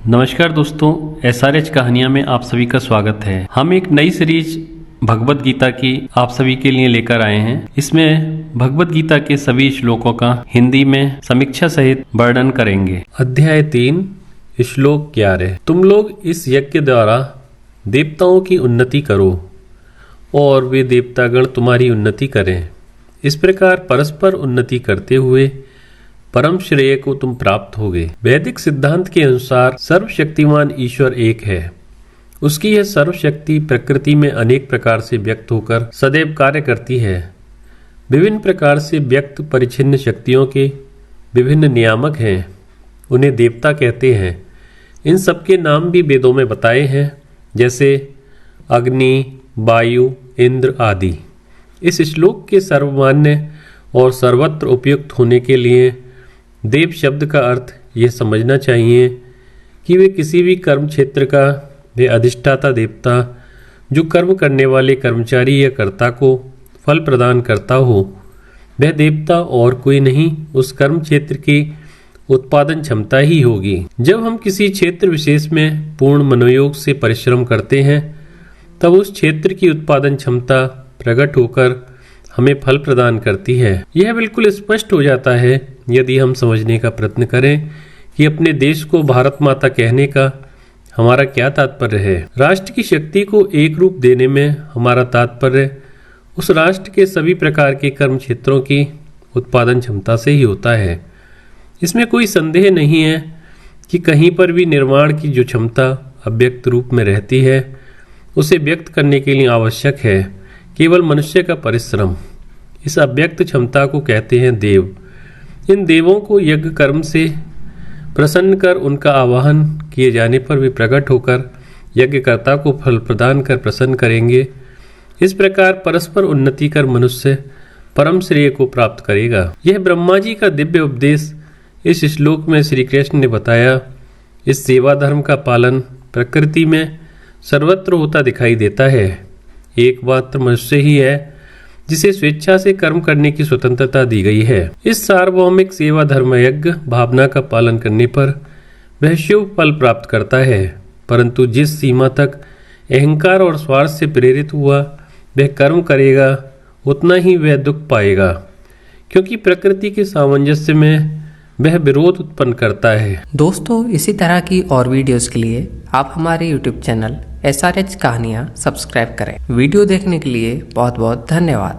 नमस्कार दोस्तों, SRH कहानियाँ में आप सभी का स्वागत है। हम एक नई सीरीज भगवत गीता की आप सभी के लिए लेकर आए हैं। इसमें भगवत गीता के सभी श्लोकों का हिंदी में समीक्षा सहित वर्णन करेंगे। अध्याय 3 श्लोक 11। तुम लोग इस यज्ञ द्वारा देवताओं की उन्नति करो और वे देवतागण तुम्हारी उन्नति करें। इस प्रकार परस्पर उन्नति करते हुए परम श्रेय को तुम प्राप्त होगे। वैदिक सिद्धांत के अनुसार सर्वशक्तिमान ईश्वर एक है। उसकी यह सर्वशक्ति प्रकृति में अनेक प्रकार से व्यक्त होकर सदैव कार्य करती है। विभिन्न प्रकार से व्यक्त परिच्छिन्न शक्तियों के विभिन्न नियामक हैं, उन्हें देवता कहते हैं। इन सबके नाम भी वेदों में बताए हैं, जैसे अग्नि, वायु, इंद्र आदि। इस श्लोक के सर्वमान्य और सर्वत्र उपयुक्त होने के लिए देव शब्द का अर्थ यह समझना चाहिए कि वे किसी भी कर्म क्षेत्र का वे अधिष्ठाता देवता जो कर्म करने वाले कर्मचारी या कर्ता को फल प्रदान करता हो, वह देवता और कोई नहीं उस कर्म क्षेत्र की उत्पादन क्षमता ही होगी। जब हम किसी क्षेत्र विशेष में पूर्ण मनोयोग से परिश्रम करते हैं तब उस क्षेत्र की उत्पादन क्षमता प्रकट होकर हमें फल प्रदान करती है। यह बिल्कुल स्पष्ट हो जाता है यदि हम समझने का प्रयत्न करें कि अपने देश को भारत माता कहने का हमारा क्या तात्पर्य है। राष्ट्र की शक्ति को एक रूप देने में हमारा तात्पर्य उस राष्ट्र के सभी प्रकार के कर्म क्षेत्रों की उत्पादन क्षमता से ही होता है। इसमें कोई संदेह नहीं है कि कहीं पर भी निर्माण की जो क्षमता अव्यक्त रूप में रहती है, उसे व्यक्त करने के लिए आवश्यक है केवल मनुष्य का परिश्रम। इस अव्यक्त क्षमता को कहते हैं देव। इन देवों को यज्ञ कर्म से प्रसन्न कर उनका आवाहन किए जाने पर वे प्रकट होकर यज्ञकर्ता को फल प्रदान कर प्रसन्न करेंगे। इस प्रकार परस्पर उन्नति कर मनुष्य परम श्रेय को प्राप्त करेगा। यह ब्रह्मा जी का दिव्य उपदेश इस श्लोक में श्री कृष्ण ने बताया। इस सेवा धर्म का पालन प्रकृति में सर्वत्र होता दिखाई देता है। एकमात्र मनुष्य ही है जिसे स्वेच्छा से कर्म करने की स्वतंत्रता दी गई है। इस सार्वभौमिक सेवा धर्म यज्ञ भावना का पालन करने पर वह शुभ फल प्राप्त करता है, परंतु जिस सीमा तक अहंकार और स्वार्थ से प्रेरित हुआ वह कर्म करेगा उतना ही वह दुख पाएगा, क्योंकि प्रकृति के सामंजस्य में वह विरोध उत्पन्न करता है। दोस्तों, इसी तरह की और वीडियोस के लिए आप हमारे YouTube चैनल SRH कहानियाँ सब्सक्राइब करें। वीडियो देखने के लिए बहुत बहुत धन्यवाद।